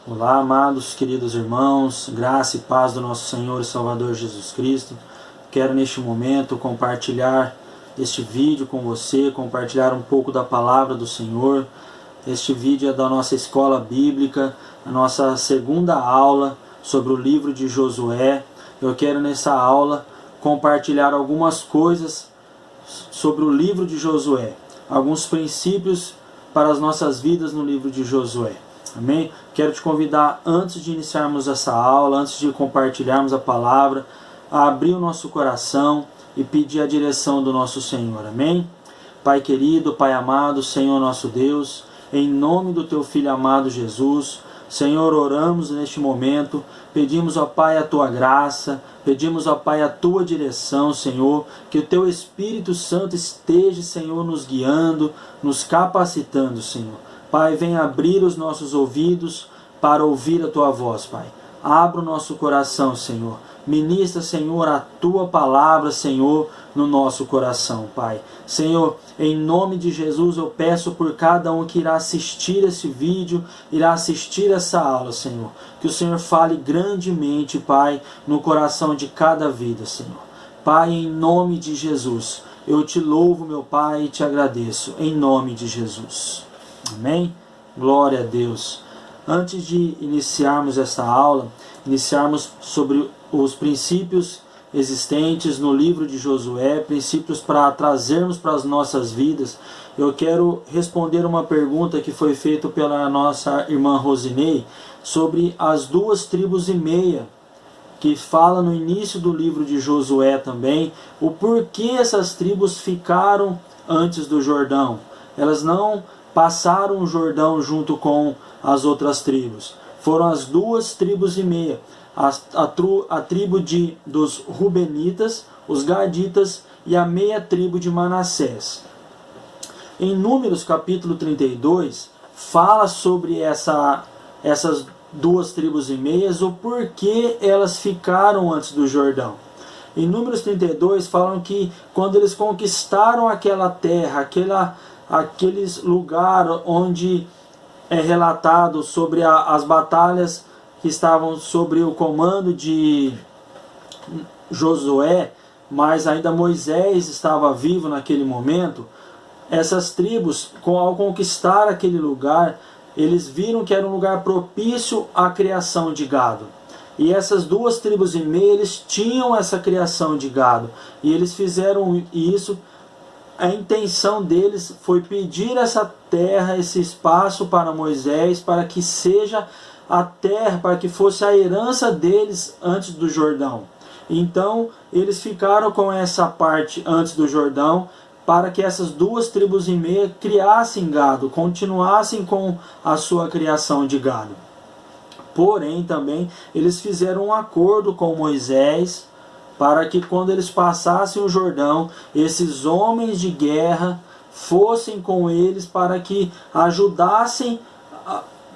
Olá, amados, queridos irmãos, graça e paz do nosso Senhor e Salvador Jesus Cristo. Quero neste momento compartilhar este vídeo com você, compartilhar um pouco da palavra do Senhor. Este vídeo é da nossa escola bíblica, a nossa segunda aula sobre o livro de Josué. Eu quero nessa aula compartilhar algumas coisas sobre o livro de Josué, alguns princípios para as nossas vidas no livro de Josué. Amém? Quero te convidar, antes de iniciarmos essa aula, antes de compartilharmos a palavra, a abrir o nosso coração e pedir a direção do nosso Senhor. Amém? Pai querido, Pai amado, Senhor nosso Deus, em nome do Teu Filho amado Jesus, Senhor, oramos neste momento, pedimos, ó Pai, a Tua graça, pedimos, ó Pai, a Tua direção, Senhor, que o Teu Espírito Santo esteja, Senhor, nos guiando, nos capacitando, Senhor. Pai, vem abrir os nossos ouvidos para ouvir a Tua voz, Pai. Abra o nosso coração, Senhor. Ministra, Senhor, a Tua palavra, Senhor, no nosso coração, Pai. Senhor, em nome de Jesus, eu peço por cada um que irá assistir esse vídeo, irá assistir essa aula, Senhor. Que o Senhor fale grandemente, Pai, no coração de cada vida, Senhor. Pai, em nome de Jesus, eu te louvo, meu Pai, e te agradeço, em nome de Jesus. Amém? Glória a Deus. Antes de iniciarmos essa aula, iniciarmos sobre os princípios existentes no livro de Josué, princípios para trazermos para as nossas vidas, eu quero responder uma pergunta que foi feita pela nossa irmã Rosinei sobre as 2,5 tribos, que fala no início do livro de Josué também, o porquê essas tribos ficaram antes do Jordão. Elas não passaram o Jordão junto com as outras tribos. Foram as 2,5 tribos, a tribo dos Rubenitas, os Gaditas e a meia tribo de Manassés. Em Números capítulo 32, fala sobre essas 2,5 tribos, o porquê elas ficaram antes do Jordão. Em Números 32 falam que quando eles conquistaram aquela terra, aqueles lugares onde é relatado sobre as batalhas que estavam sobre o comando de Josué, mas ainda Moisés estava vivo naquele momento, essas tribos, ao conquistar aquele lugar, eles viram que era um lugar propício à criação de gado. E essas 2,5 tribos, eles tinham essa criação de gado. E eles fizeram isso. A intenção deles foi pedir essa terra, esse espaço para Moisés, para que seja a terra, para que fosse a herança deles antes do Jordão. Então, eles ficaram com essa parte antes do Jordão, para que essas 2,5 tribos criassem gado, continuassem com a sua criação de gado. Porém, também, eles fizeram um acordo com Moisés, para que quando eles passassem o Jordão, esses homens de guerra fossem com eles para que ajudassem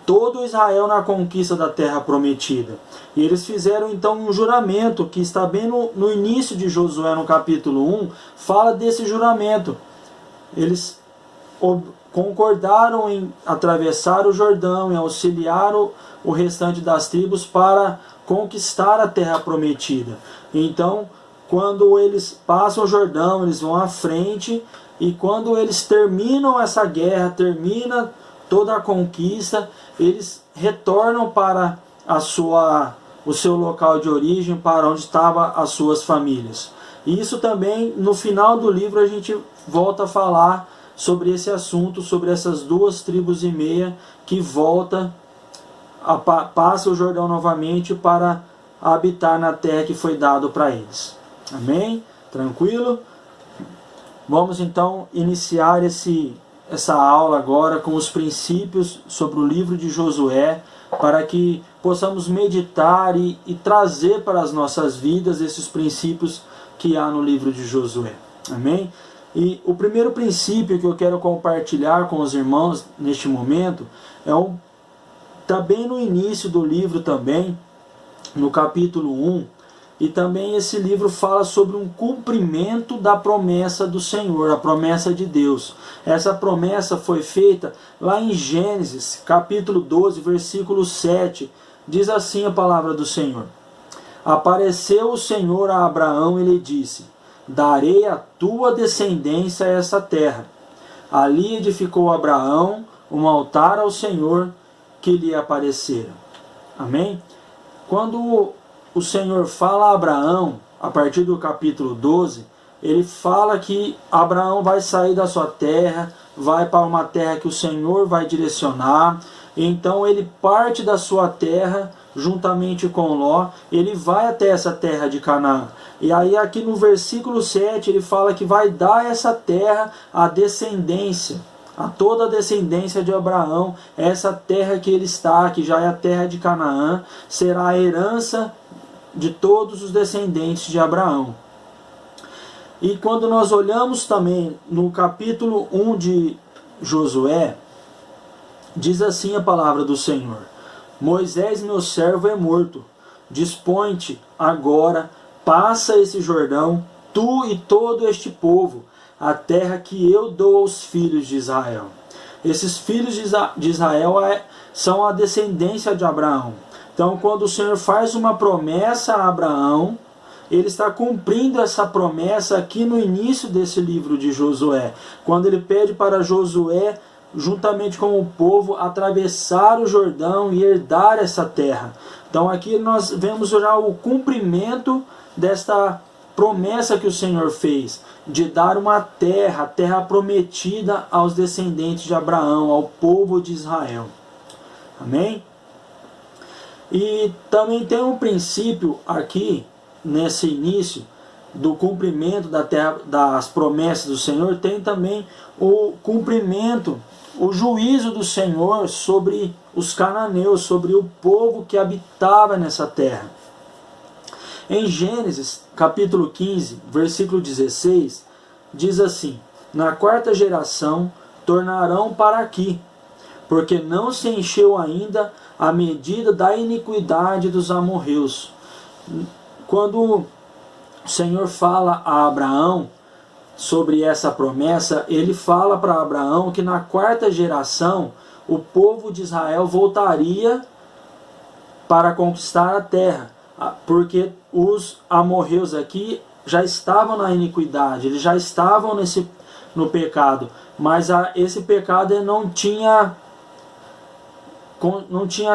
todo Israel na conquista da terra prometida. E eles fizeram então um juramento, que está bem no início de Josué, no capítulo 1, fala desse juramento. Eles concordaram em atravessar o Jordão e auxiliar o restante das tribos para conquistar a terra prometida. Então, quando eles passam o Jordão, eles vão à frente, e quando eles terminam essa guerra, termina toda a conquista, eles retornam para o seu local de origem, para onde estavam as suas famílias. E isso também, no final do livro, a gente volta a falar sobre esse assunto, sobre essas 2,5 tribos que passa o Jordão novamente para habitar na terra que foi dado para eles. Amém? Tranquilo? Vamos então iniciar essa aula agora com os princípios sobre o livro de Josué, para que possamos meditar e trazer para as nossas vidas esses princípios que há no livro de Josué. Amém? E o primeiro princípio que eu quero compartilhar com os irmãos neste momento está bem no início do livro também, no capítulo 1, E também esse livro fala sobre um cumprimento da promessa do Senhor, a promessa de Deus. Essa promessa foi feita lá em Gênesis, capítulo 12, versículo 7. Diz assim a palavra do Senhor: Apareceu o Senhor a Abraão e lhe disse: Darei à tua descendência essa terra. Ali edificou Abraão um altar ao Senhor que lhe aparecera. Amém? Quando o Senhor fala a Abraão, a partir do capítulo 12, ele fala que Abraão vai sair da sua terra, vai para uma terra que o Senhor vai direcionar. Então ele parte da sua terra, juntamente com Ló, ele vai até essa terra de Canaã. E aí aqui no versículo 7 ele fala que vai dar essa terra à descendência, a toda a descendência de Abraão. Essa terra que ele está, que já é a terra de Canaã, será a herança de todos os descendentes de Abraão. E quando nós olhamos também no capítulo 1 de Josué, diz assim a palavra do Senhor: Moisés, meu servo, é morto. Dispõe-te agora, passa esse Jordão, tu e todo este povo, a terra que eu dou aos filhos de Israel. Esses filhos de Israel são a descendência de Abraão. Então, quando o Senhor faz uma promessa a Abraão, ele está cumprindo essa promessa aqui no início desse livro de Josué, quando ele pede para Josué, juntamente com o povo, atravessar o Jordão e herdar essa terra. Então aqui nós vemos já o cumprimento desta promessa que o Senhor fez, de dar uma terra, a terra prometida aos descendentes de Abraão, ao povo de Israel. Amém? E também tem um princípio aqui, nesse início, do cumprimento da terra, das promessas do Senhor, tem também o cumprimento, o juízo do Senhor sobre os cananeus, sobre o povo que habitava nessa terra. Em Gênesis, capítulo 15, versículo 16, diz assim: Na quarta geração tornarão para aqui, porque não se encheu ainda a medida da iniquidade dos amorreus. Quando o Senhor fala a Abraão sobre essa promessa, ele fala para Abraão que na quarta geração o povo de Israel voltaria para conquistar a terra, porque os amorreus aqui já estavam na iniquidade, eles já estavam no pecado, mas esse pecado não tinha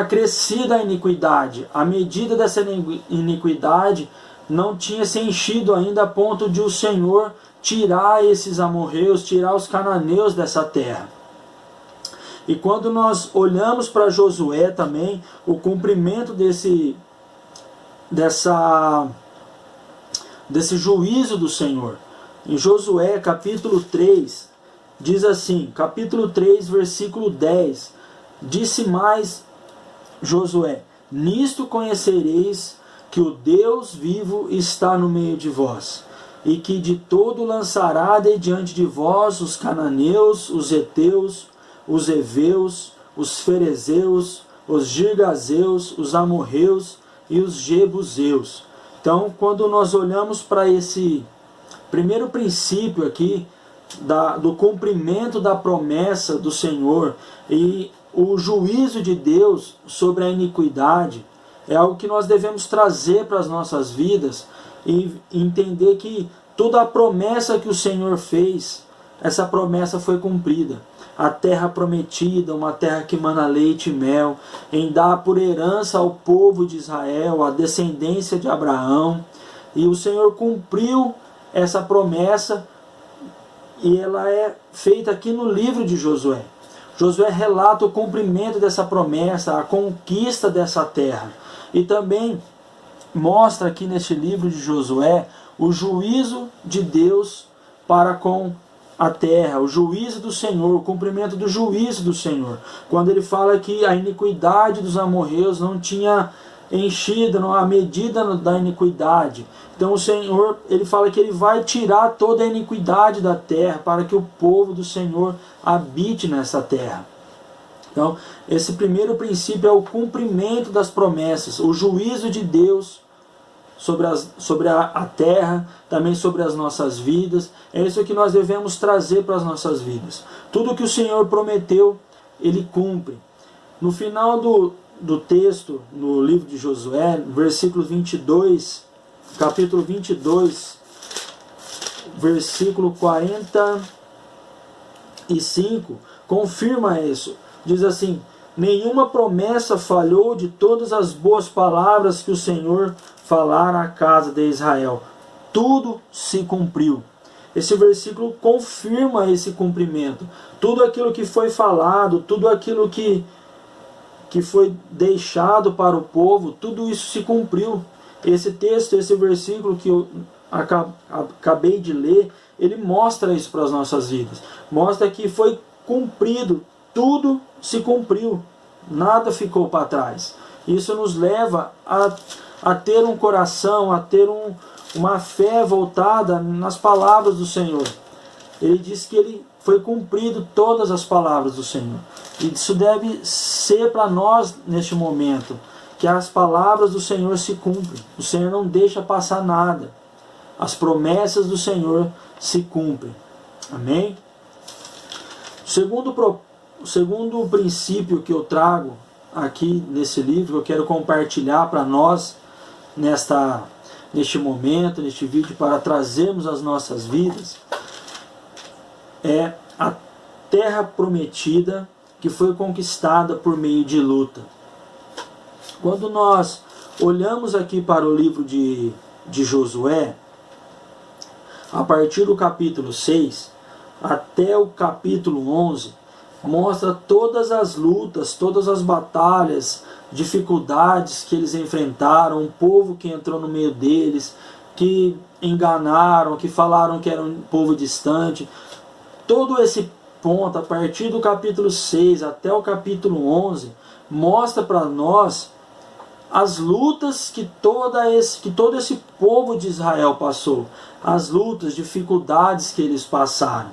crescido a iniquidade. A medida dessa iniquidade não tinha se enchido ainda a ponto de o Senhor tirar esses amorreus, tirar os cananeus dessa terra. E quando nós olhamos para Josué também, o cumprimento desse juízo do Senhor. Em Josué capítulo 3, diz assim, capítulo 3, versículo 10, disse mais Josué: Nisto conhecereis que o Deus vivo está no meio de vós, e que de todo lançará de diante de vós os cananeus, os heteus, os heveus, os ferezeus, os girgazeus, os amorreus e os jebuseus. Então, quando nós olhamos para esse primeiro princípio aqui, do cumprimento da promessa do Senhor e o juízo de Deus sobre a iniquidade, é algo que nós devemos trazer para as nossas vidas e entender que toda a promessa que o Senhor fez, essa promessa foi cumprida. A terra prometida, uma terra que mana leite e mel, em dar por herança ao povo de Israel, a descendência de Abraão. E o Senhor cumpriu essa promessa e ela é feita aqui no livro de Josué. Josué relata o cumprimento dessa promessa, a conquista dessa terra. E também mostra aqui neste livro de Josué o juízo de Deus para com a terra, o juízo do Senhor, o cumprimento do juízo do Senhor. Quando ele fala que a iniquidade dos amorreus não tinha enchido a medida da iniquidade. Então o Senhor, ele fala que ele vai tirar toda a iniquidade da terra para que o povo do Senhor habite nessa terra. Então, esse primeiro princípio é o cumprimento das promessas, o juízo de Deus sobre a terra, também sobre as nossas vidas. É isso que nós devemos trazer para as nossas vidas. Tudo que o Senhor prometeu, Ele cumpre. No final do texto, no livro de Josué, versículo 22, capítulo 22, versículo 45, confirma isso. Diz assim: nenhuma promessa falhou de todas as boas palavras que o Senhor falara à casa de Israel. Tudo se cumpriu. Esse versículo confirma esse cumprimento. Tudo aquilo que foi falado, tudo aquilo que foi deixado para o povo, tudo isso se cumpriu. Esse texto, esse versículo que eu acabei de ler, ele mostra isso para as nossas vidas. Mostra que foi cumprido, tudo se cumpriu, nada ficou para trás. Isso nos leva a ter um coração, a ter uma fé voltada nas palavras do Senhor. Ele diz que ele foi cumprido todas as palavras do Senhor. E isso deve ser para nós neste momento, que as palavras do Senhor se cumprem. O Senhor não deixa passar nada. As promessas do Senhor se cumprem. Amém? O segundo princípio que eu trago aqui nesse livro, que eu quero compartilhar para nós neste momento, neste vídeo, para trazermos as nossas vidas, é a terra prometida que foi conquistada por meio de luta. Quando nós olhamos aqui para o livro de Josué, a partir do capítulo 6 até o capítulo 11, mostra todas as lutas, todas as batalhas, dificuldades que eles enfrentaram, um povo que entrou no meio deles, que enganaram, que falaram que era um povo distante. Todo esse ponto, a partir do capítulo 6 até o capítulo 11, mostra para nós as lutas que todo esse povo de Israel passou, as lutas, dificuldades que eles passaram.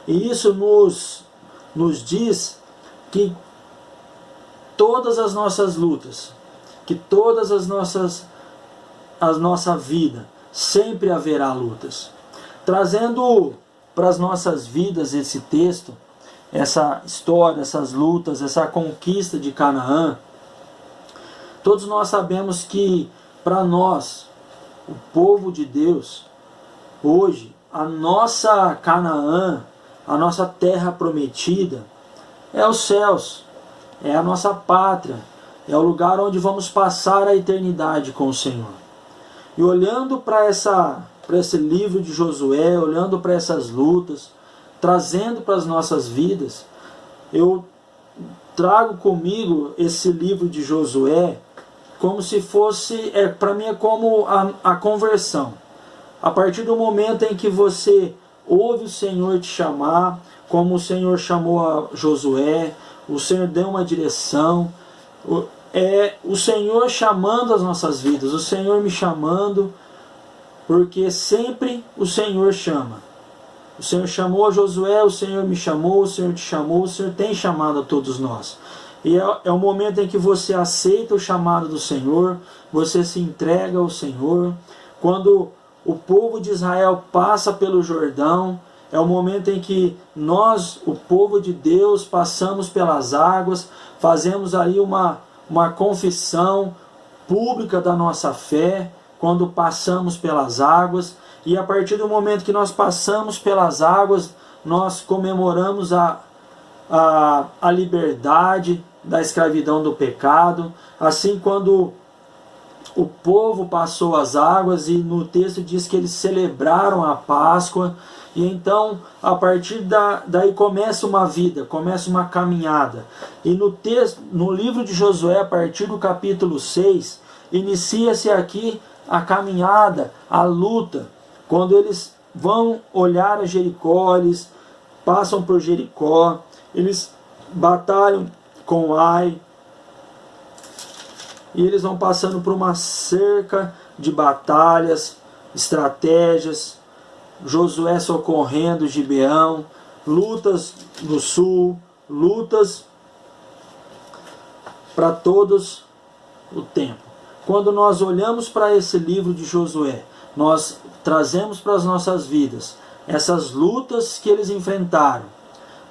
E isso nos diz que todas as nossas lutas, que todas a nossa vida, sempre haverá lutas. Trazendo para as nossas vidas esse texto, essa história, essas lutas, essa conquista de Canaã, todos nós sabemos que para nós, o povo de Deus, hoje, a nossa Canaã, a nossa terra prometida, é os céus, é a nossa pátria, é o lugar onde vamos passar a eternidade com o Senhor. E olhando para esse livro de Josué, olhando para essas lutas, trazendo para as nossas vidas, eu trago comigo esse livro de Josué como se fosse, para mim é como a conversão. A partir do momento em que você ouve o Senhor te chamar, como o Senhor chamou a Josué, o Senhor deu uma direção, é o Senhor chamando as nossas vidas, o Senhor me chamando, porque sempre o Senhor chama. O Senhor chamou a Josué, o Senhor me chamou, o Senhor te chamou, o Senhor tem chamado a todos nós. E é o momento em que você aceita o chamado do Senhor, você se entrega ao Senhor. Quando o povo de Israel passa pelo Jordão, é o momento em que nós, o povo de Deus, passamos pelas águas, fazemos ali uma confissão pública da nossa fé, quando passamos pelas águas. E a partir do momento que nós passamos pelas águas, nós comemoramos a liberdade da escravidão do pecado. Assim, quando o povo passou as águas, e no texto diz que eles celebraram a Páscoa, e então a partir daí começa uma vida, começa uma caminhada. E no livro de Josué, a partir do capítulo 6, inicia-se aqui a caminhada, a luta, quando eles vão olhar a Jericó, eles passam por Jericó, eles batalham com Ai, e eles vão passando por uma cerca de batalhas, estratégias, Josué socorrendo Gibeão, lutas no sul, lutas para todos o tempo. quando nós olhamos para esse livro de Josué, nós trazemos para as nossas vidas essas lutas que eles enfrentaram,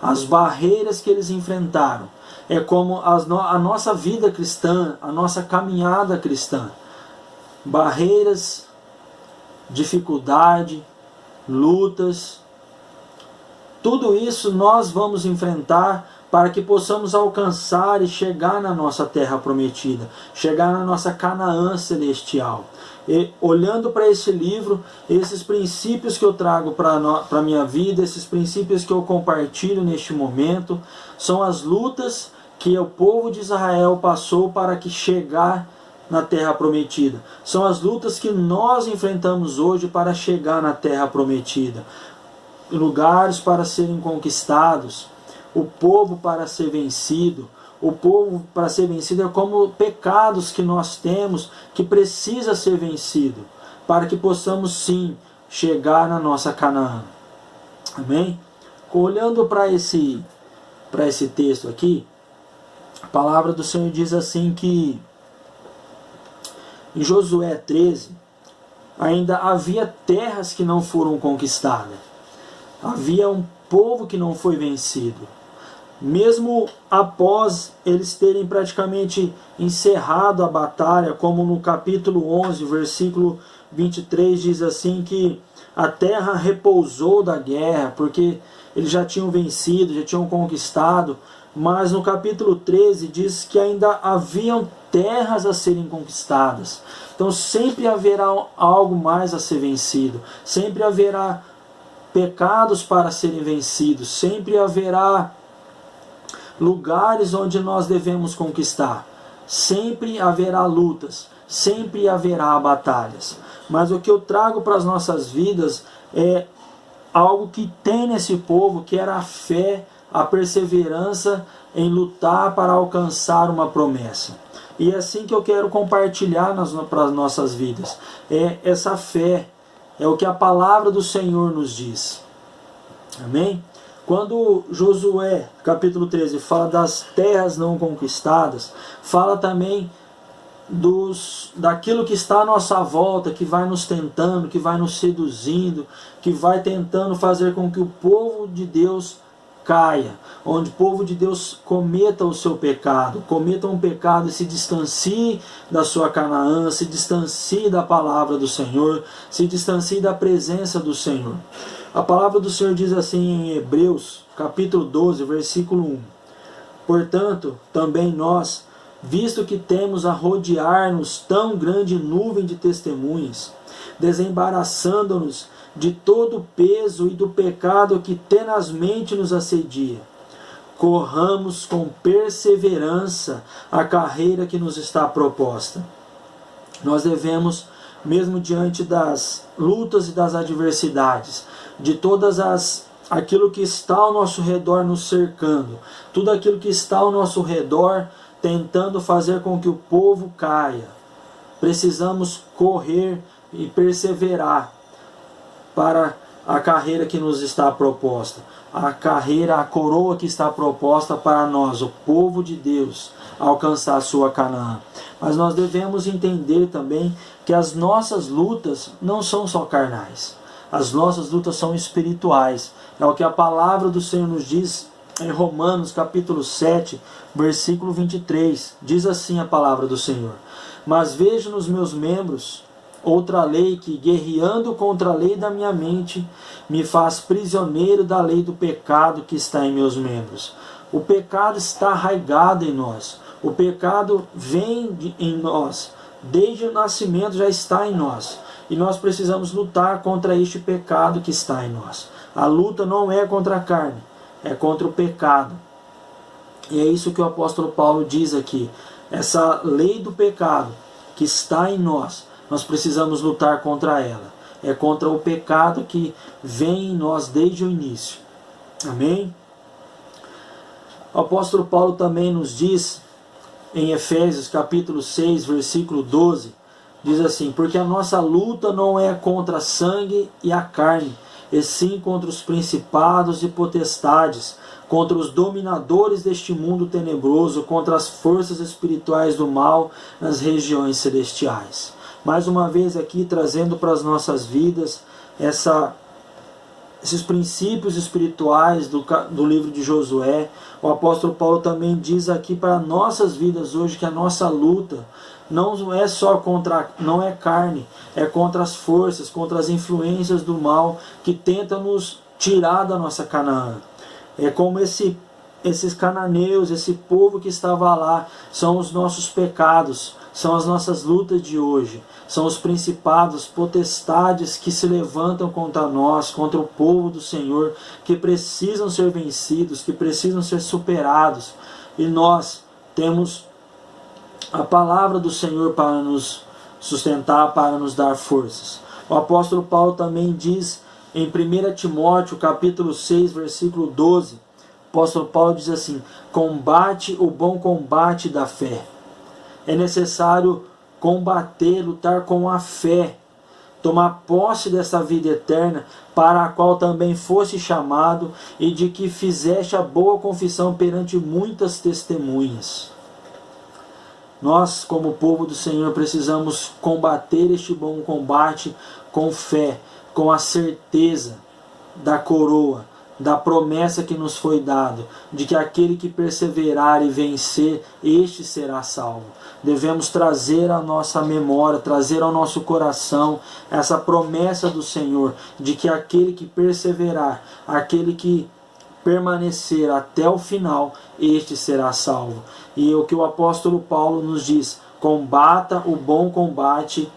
as barreiras que eles enfrentaram. É como a nossa vida cristã, a nossa caminhada cristã. Barreiras, dificuldade, lutas, tudo isso nós vamos enfrentar para que possamos alcançar e chegar na nossa terra prometida, chegar na nossa Canaã celestial. E, olhando para esse livro, esses princípios que eu trago para a minha vida, esses princípios que eu compartilho neste momento, são as lutas que o povo de Israel passou para que chegar na terra prometida. São as lutas que nós enfrentamos hoje para chegar na terra prometida. Lugares para serem conquistados, o povo para ser vencido. O povo para ser vencido é como pecados que nós temos que precisa ser vencido, para que possamos sim chegar na nossa Canaã. Amém? Olhando para esse texto aqui, a palavra do Senhor diz assim que em Josué 13 ainda havia terras que não foram conquistadas. Havia um povo que não foi vencido. Mesmo após eles terem praticamente encerrado a batalha, como no capítulo 11, versículo 23, diz assim que a terra repousou da guerra, porque eles já tinham vencido, já tinham conquistado, mas no capítulo 13 diz que ainda haviam terras a serem conquistadas. Então sempre haverá algo mais a ser vencido, sempre haverá pecados para serem vencidos, sempre haverá lugares onde nós devemos conquistar, sempre haverá lutas, sempre haverá batalhas. Mas o que eu trago para as nossas vidas é algo que tem nesse povo, que era a fé, a perseverança em lutar para alcançar uma promessa. E é assim que eu quero compartilhar para as nossas vidas. É essa fé, é o que a palavra do Senhor nos diz. Amém? Quando Josué, capítulo 13, fala das terras não conquistadas, fala também daquilo que está à nossa volta, que vai nos tentando, que vai nos seduzindo, que vai tentando fazer com que o povo de Deus caia, onde o povo de Deus cometa o seu pecado, cometa um pecado e se distancie da sua Canaã, se distancie da palavra do Senhor, se distancie da presença do Senhor. A palavra do Senhor diz assim em Hebreus, capítulo 12, versículo 1. Portanto, também nós, visto que temos a rodear-nos tão grande nuvem de testemunhas, desembaraçando-nos de todo o peso e do pecado que tenazmente nos assedia, corramos com perseverança a carreira que nos está proposta. Nós devemos, mesmo diante das lutas e das adversidades, de aquilo que está ao nosso redor nos cercando, tudo aquilo que está ao nosso redor tentando fazer com que o povo caia, precisamos correr e perseverar para a carreira que nos está proposta, a coroa que está proposta para nós, o povo de Deus, alcançar a sua Canaã. Mas nós devemos entender também que as nossas lutas não são só carnais, as nossas lutas são espirituais. É o que a palavra do Senhor nos diz em Romanos capítulo 7, versículo 23. Diz assim a palavra do Senhor: mas vejo nos meus membros outra lei que, guerreando contra a lei da minha mente, me faz prisioneiro da lei do pecado que está em meus membros. O pecado está arraigado em nós. O pecado vem em nós. Desde o nascimento já está em nós. E nós precisamos lutar contra este pecado que está em nós. A luta não é contra a carne, é contra o pecado. E é isso que o apóstolo Paulo diz aqui. Essa lei do pecado que está em nós, nós precisamos lutar contra ela. É contra o pecado que vem em nós desde o início. Amém? O apóstolo Paulo também nos diz em Efésios capítulo 6, versículo 12, diz assim: porque a nossa luta não é contra sangue e a carne, e sim contra os principados e potestades, contra os dominadores deste mundo tenebroso, contra as forças espirituais do mal nas regiões celestiais. Mais uma vez aqui trazendo para as nossas vidas esses princípios espirituais do livro de Josué. O apóstolo Paulo também diz aqui para nossas vidas hoje que a nossa luta não é só não é carne, é contra as forças, contra as influências do mal que tentam nos tirar da nossa Canaã. É como esses cananeus, esse povo que estava lá, são os nossos pecados, são as nossas lutas de hoje, são os principados, potestades que se levantam contra nós, contra o povo do Senhor, que precisam ser vencidos, que precisam ser superados. E nós temos a palavra do Senhor para nos sustentar, para nos dar forças. O apóstolo Paulo também diz em 1 Timóteo capítulo 6, versículo 12, o apóstolo Paulo diz assim: combate o bom combate da fé. É necessário combater, lutar com a fé, tomar posse dessa vida eterna, para a qual também fosse chamado, e de que fizeste a boa confissão perante muitas testemunhas. Nós, como povo do Senhor, precisamos combater este bom combate com fé, com a certeza da coroa, da promessa que nos foi dado, de que aquele que perseverar e vencer, este será salvo. Devemos trazer à nossa memória, trazer ao nosso coração essa promessa do Senhor, de que aquele que perseverar, aquele que permanecer até o final, este será salvo. E o que o apóstolo Paulo nos diz: combata o bom combate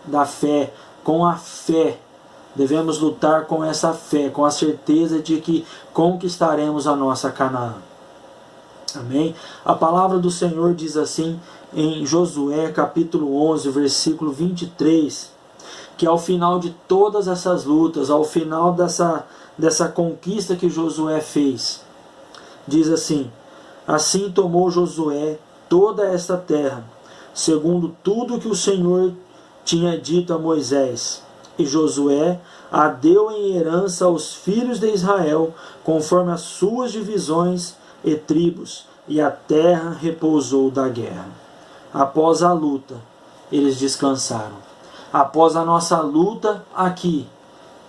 da fé, com a fé. Devemos lutar com essa fé, com a certeza de que conquistaremos a nossa Canaã. Amém? A palavra do Senhor diz assim em Josué capítulo 11, versículo 23, que ao final de todas essas lutas, ao final dessa conquista que Josué fez, diz assim: assim tomou Josué toda esta terra, segundo tudo que o Senhor tinha dito a Moisés. E Josué a deu em herança aos filhos de Israel, conforme as suas divisões e tribos, e a terra repousou da guerra. Após a luta, eles descansaram. Após a nossa luta aqui,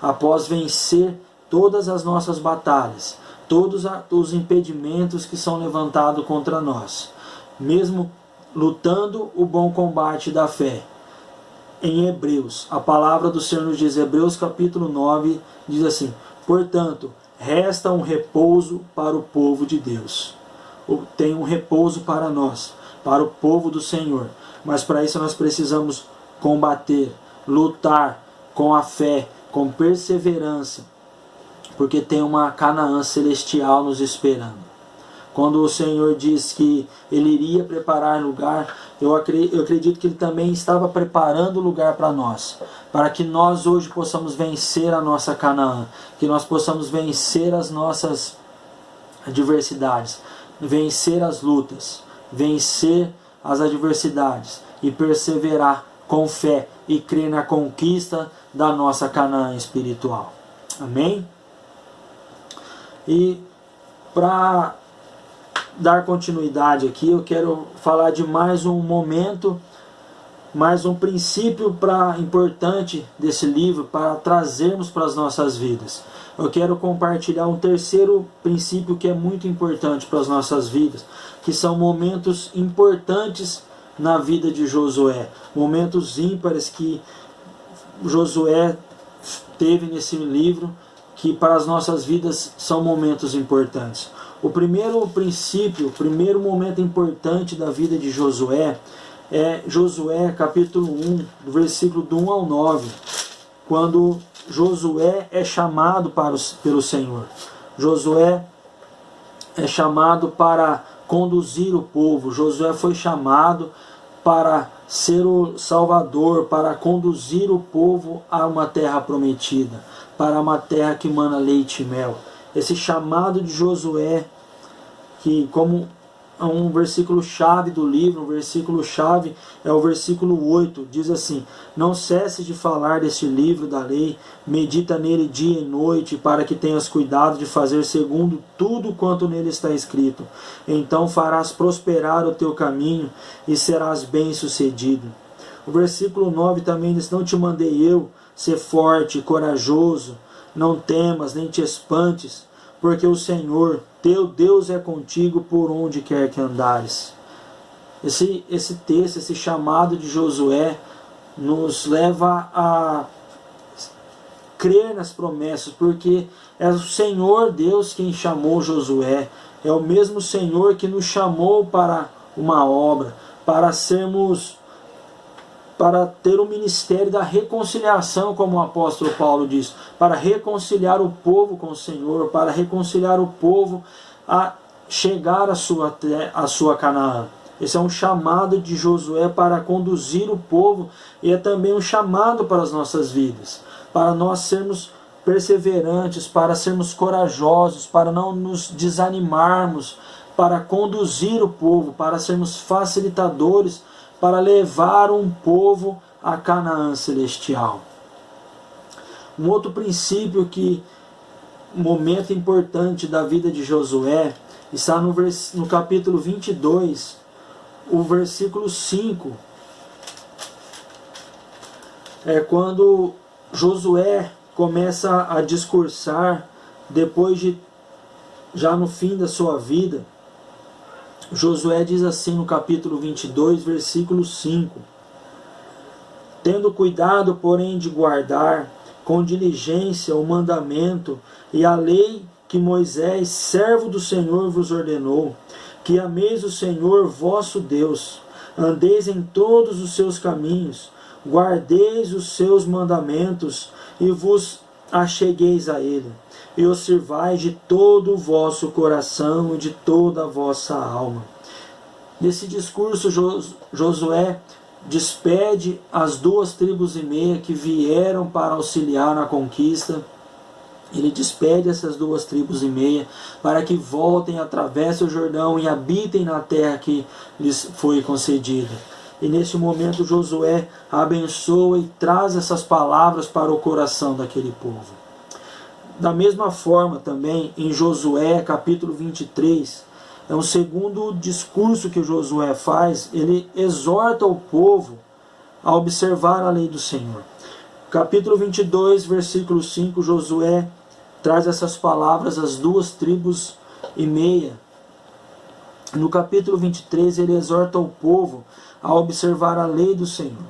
após vencer todas as nossas batalhas, todos os impedimentos que são levantados contra nós, mesmo lutando o bom combate da fé, em Hebreus, a palavra do Senhor nos diz, Hebreus capítulo 9, diz assim: portanto, resta um repouso para o povo de Deus. Tem um repouso para nós, para o povo do Senhor. Mas para isso nós precisamos combater, lutar com a fé, com perseverança, porque tem uma Canaã celestial nos esperando. Quando o Senhor diz que Ele iria preparar lugar, eu acredito que Ele também estava preparando lugar para nós, para que nós hoje possamos vencer a nossa Canaã, que nós possamos vencer as nossas adversidades, vencer as lutas, vencer as adversidades e perseverar com fé e crer na conquista da nossa Canaã espiritual. Amém? E para dar continuidade aqui, eu quero falar de mais um momento, mais um princípio importante desse livro para trazermos para as nossas vidas. Eu quero compartilhar um terceiro princípio que é muito importante para as nossas vidas, que são momentos importantes na vida de Josué, momentos ímpares que Josué teve nesse livro, que para as nossas vidas são momentos importantes. O primeiro princípio, o primeiro momento importante da vida de Josué é Josué capítulo 1, do versículo do 1 ao 9, quando Josué é chamado pelo Senhor. Josué é chamado para conduzir o povo. Josué foi chamado para ser o Salvador, para conduzir o povo a uma terra prometida, para uma terra que mana leite e mel. Esse chamado de Josué, que como um versículo chave do livro, um versículo chave é o versículo 8, diz assim: não cesse de falar deste livro da lei, medita nele dia e noite, para que tenhas cuidado de fazer segundo tudo quanto nele está escrito. Então farás prosperar o teu caminho e serás bem-sucedido. O versículo 9 também diz: não te mandei eu ser forte e corajoso, não temas nem te espantes, porque o Senhor, teu Deus, é contigo por onde quer que andares. Esse texto, esse chamado de Josué, nos leva a crer nas promessas, porque é o Senhor Deus quem chamou Josué, é o mesmo Senhor que nos chamou para uma obra, para ter o ministério da reconciliação, como o apóstolo Paulo diz, para reconciliar o povo com o Senhor, para reconciliar o povo a chegar à sua Canaã. Esse é um chamado de Josué para conduzir o povo, e é também um chamado para as nossas vidas, para nós sermos perseverantes, para sermos corajosos, para não nos desanimarmos, para conduzir o povo, para sermos facilitadores, para levar um povo a Canaã celestial. Um outro princípio momento importante da vida de Josué, está no capítulo 22, o versículo 5. É quando Josué começa a discursar, já no fim da sua vida. Josué diz assim no capítulo 22, versículo 5: tendo cuidado, porém, de guardar com diligência o mandamento e a lei que Moisés, servo do Senhor, vos ordenou, que ameis o Senhor vosso Deus, andeis em todos os seus caminhos, guardeis os seus mandamentos e vos achegueis a ele, e os sirvais de todo o vosso coração e de toda a vossa alma. Nesse discurso, Josué despede as 2,5 tribos que vieram para auxiliar na conquista. Ele despede essas 2,5 tribos para que voltem, atravessem o Jordão e habitem na terra que lhes foi concedida. E nesse momento Josué abençoa e traz essas palavras para o coração daquele povo. Da mesma forma também, em Josué capítulo 23, é um segundo discurso que Josué faz. Ele exorta o povo a observar a lei do Senhor. Capítulo 22, versículo 5, Josué traz essas palavras às 2,5 tribos. No capítulo 23, ele exorta o povo a observar a lei do Senhor.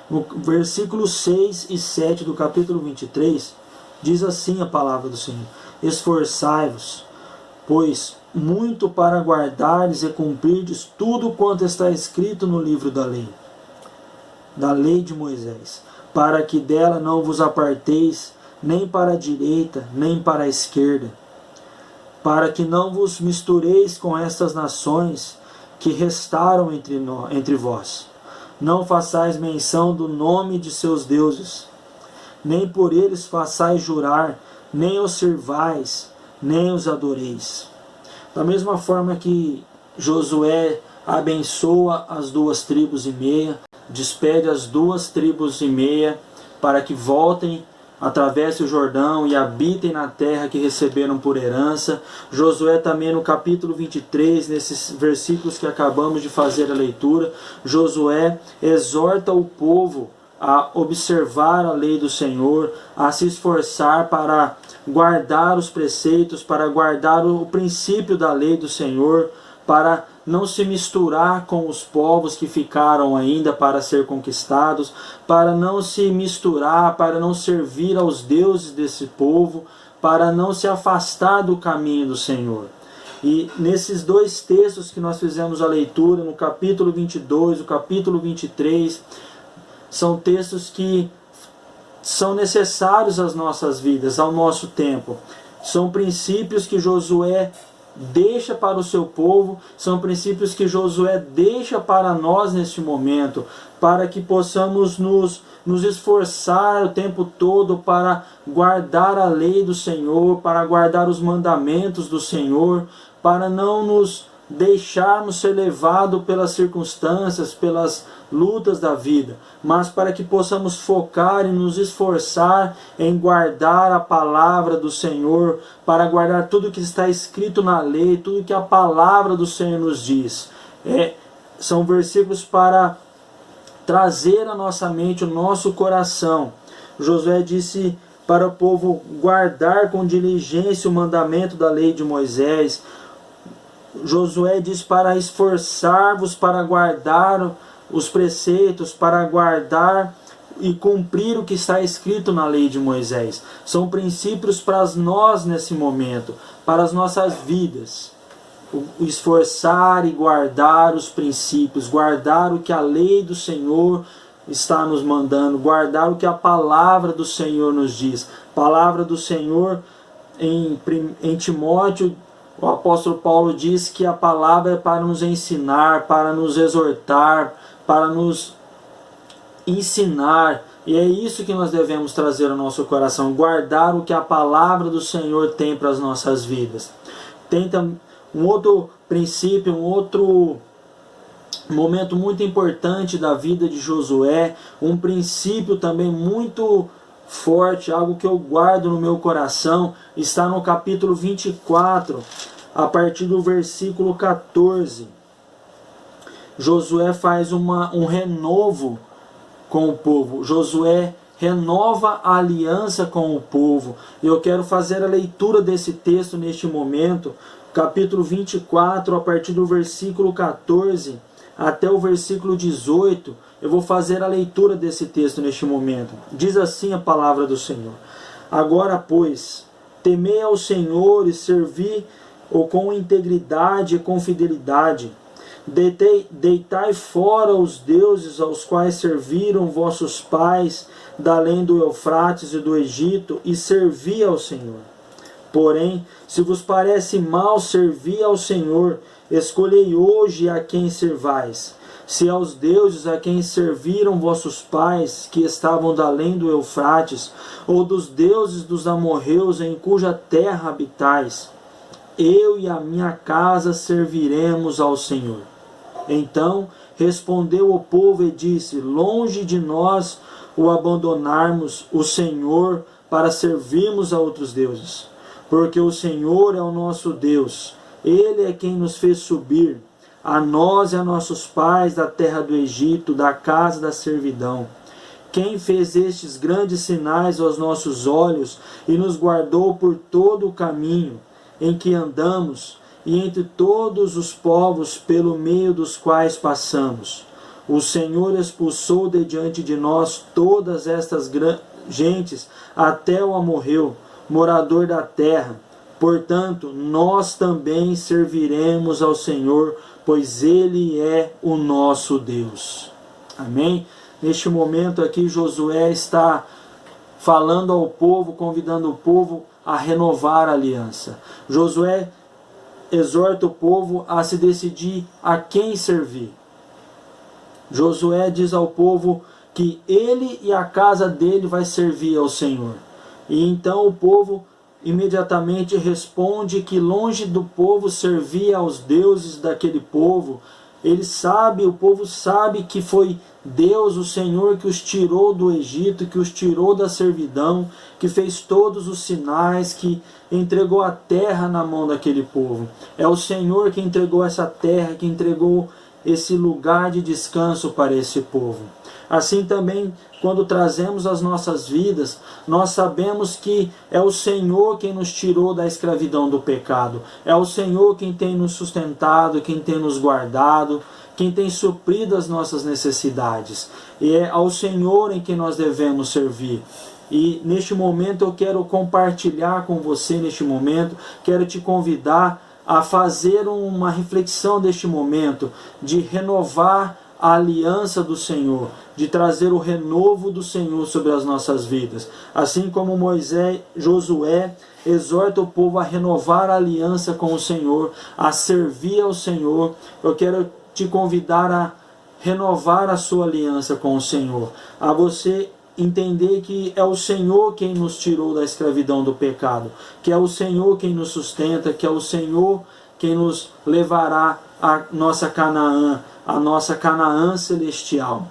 No versículos 6 e 7 do capítulo 23, diz assim a palavra do Senhor: esforçai-vos, pois, muito para guardares e cumprirdes tudo quanto está escrito no livro da lei de Moisés, para que dela não vos aparteis, nem para a direita, nem para a esquerda, para que não vos mistureis com estas nações que restaram entre vós. Não façais menção do nome de seus deuses, nem por eles façais jurar, nem os servais, nem os adoreis. Da mesma forma que Josué abençoa as 2,5 tribos, despede as 2,5 tribos para que voltem, atravessem o Jordão e habitem na terra que receberam por herança. Josué também no capítulo 23, nesses versículos que acabamos de fazer a leitura, Josué exorta o povo a observar a lei do Senhor, a se esforçar para guardar os preceitos, para guardar o princípio da lei do Senhor, para não se misturar com os povos que ficaram ainda para ser conquistados, para não se misturar, para não servir aos deuses desse povo, para não se afastar do caminho do Senhor. E nesses 2 textos que nós fizemos a leitura, no capítulo 22, o capítulo 23, são textos que são necessários às nossas vidas, ao nosso tempo. São princípios que Josué deixa para o seu povo, são princípios que Josué deixa para nós neste momento, para que possamos nos esforçar o tempo todo para guardar a lei do Senhor, para guardar os mandamentos do Senhor, para não nos deixarmos ser levados pelas circunstâncias, pelas lutas da vida, mas para que possamos focar e nos esforçar em guardar a palavra do Senhor, para guardar tudo que está escrito na lei, tudo que a palavra do Senhor nos diz. São versículos para trazer à nossa mente, o nosso coração. Josué disse para o povo guardar com diligência o mandamento da lei de Moisés. Josué diz para esforçar-vos para guardar os preceitos, para guardar e cumprir o que está escrito na lei de Moisés. São princípios para nós nesse momento, para as nossas vidas. O esforçar e guardar os princípios, guardar o que a lei do Senhor está nos mandando, guardar o que a palavra do Senhor nos diz. Palavra do Senhor em Timóteo, o apóstolo Paulo diz que a palavra é para nos ensinar, para nos exortar, para nos ensinar. E é isso que nós devemos trazer ao nosso coração, guardar o que a palavra do Senhor tem para as nossas vidas. Tem um outro princípio, um outro momento muito importante da vida de Josué, um princípio também muito forte, algo que eu guardo no meu coração, está no capítulo 24, a partir do versículo 14. Josué faz um renovo com o povo. Josué renova a aliança com o povo. E eu quero fazer a leitura desse texto neste momento, capítulo 24, a partir do versículo 14 até o versículo 18. Eu vou fazer a leitura desse texto neste momento. Diz assim a palavra do Senhor: Agora, pois, temei ao Senhor e servi-o com integridade e com fidelidade. Deitai fora os deuses aos quais serviram vossos pais da além do Eufrates e do Egito, e servi ao Senhor. Porém, se vos parece mal servir ao Senhor, escolhei hoje a quem servais. Se aos deuses a quem serviram vossos pais, que estavam da além do Eufrates, ou dos deuses dos amorreus em cuja terra habitais, eu e a minha casa serviremos ao Senhor. Então respondeu o povo e disse: longe de nós o abandonarmos o Senhor para servirmos a outros deuses, porque o Senhor é o nosso Deus, Ele é quem nos fez subir, a nós e a nossos pais da terra do Egito, da casa da servidão. Quem fez estes grandes sinais aos nossos olhos e nos guardou por todo o caminho em que andamos e entre todos os povos pelo meio dos quais passamos. O Senhor expulsou de diante de nós todas estas gentes, até o amorreu, morador da terra. Portanto, nós também serviremos ao Senhor, pois Ele é o nosso Deus. Amém? Neste momento aqui, Josué está falando ao povo, convidando o povo a renovar a aliança. Josué exorta o povo a se decidir a quem servir. Josué diz ao povo que ele e a casa dele vai servir ao Senhor. E então o povo imediatamente responde que longe do povo servir aos deuses daquele povo, o povo sabe que foi Deus, o Senhor, que os tirou do Egito, que os tirou da servidão, que fez todos os sinais, que entregou a terra na mão daquele povo. É o Senhor que entregou essa terra, que entregou esse lugar de descanso para esse povo. Assim também, quando trazemos as nossas vidas, nós sabemos que é o Senhor quem nos tirou da escravidão do pecado. É o Senhor quem tem nos sustentado, quem tem nos guardado, quem tem suprido as nossas necessidades. E é ao Senhor em que nós devemos servir. E neste momento eu quero compartilhar com você, quero te convidar a fazer uma reflexão deste momento, de renovar a aliança do Senhor, de trazer o renovo do Senhor sobre as nossas vidas. Assim como Josué exorta o povo a renovar a aliança com o Senhor, a servir ao Senhor, eu quero te convidar a renovar a sua aliança com o Senhor, a você entender que é o Senhor quem nos tirou da escravidão do pecado, que é o Senhor quem nos sustenta, que é o Senhor quem nos levará à nossa Canaã celestial.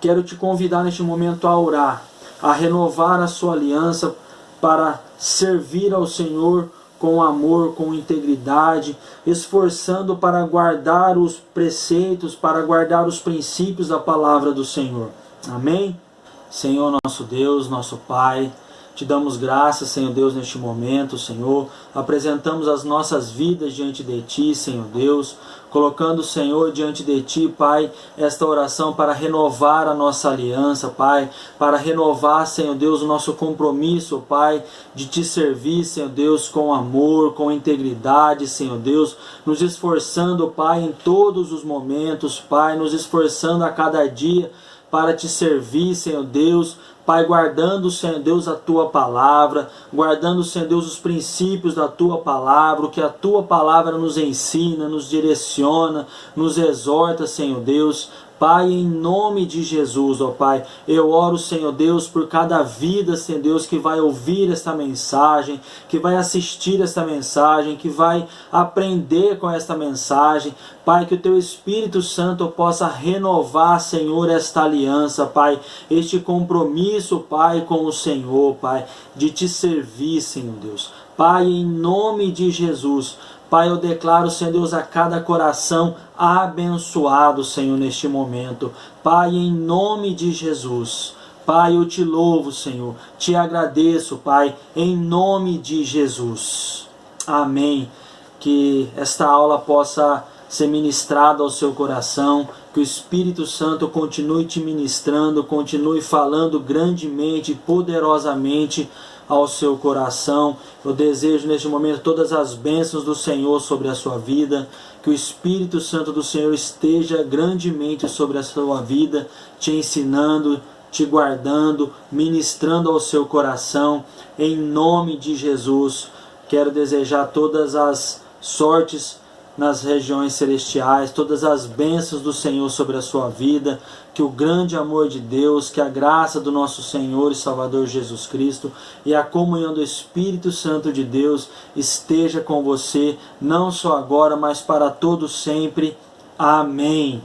Quero te convidar neste momento a orar, a renovar a sua aliança para servir ao Senhor com amor, com integridade, esforçando para guardar os preceitos, para guardar os princípios da palavra do Senhor. Amém? Senhor nosso Deus, nosso Pai, te damos graças, Senhor Deus, neste momento, Senhor. Apresentamos as nossas vidas diante de Ti, Senhor Deus, colocando, Senhor, diante de Ti, Pai, esta oração para renovar a nossa aliança, Pai, para renovar, Senhor Deus, o nosso compromisso, Pai, de Te servir, Senhor Deus, com amor, com integridade, Senhor Deus, nos esforçando, Pai, em todos os momentos, Pai, nos esforçando a cada dia para Te servir, Senhor Deus, Pai, guardando, Senhor Deus, a Tua palavra, guardando, Senhor Deus, os princípios da Tua palavra, o que a Tua palavra nos ensina, nos direciona, nos exorta, Senhor Deus. Pai, em nome de Jesus, ó Pai, eu oro, Senhor Deus, por cada vida, Senhor Deus, que vai ouvir esta mensagem, que vai assistir esta mensagem, que vai aprender com esta mensagem. Pai, que o Teu Espírito Santo possa renovar, Senhor, esta aliança, Pai, este compromisso, Pai, com o Senhor, Pai, de Te servir, Senhor Deus. Pai, em nome de Jesus, Pai, eu declaro, Senhor Deus, a cada coração abençoado, Senhor, neste momento. Pai, em nome de Jesus. Pai, eu Te louvo, Senhor. Te agradeço, Pai, em nome de Jesus. Amém. Que esta aula possa ser ministrada ao seu coração. Que o Espírito Santo continue te ministrando, continue falando grandemente, poderosamente ao seu coração. Eu desejo neste momento todas as bênçãos do Senhor sobre a sua vida, que o Espírito Santo do Senhor esteja grandemente sobre a sua vida, te ensinando, te guardando, ministrando ao seu coração, em nome de Jesus. Quero desejar todas as sortes nas regiões celestiais, todas as bênçãos do Senhor sobre a sua vida, que o grande amor de Deus, que a graça do nosso Senhor e Salvador Jesus Cristo e a comunhão do Espírito Santo de Deus esteja com você, não só agora, mas para todo sempre. Amém.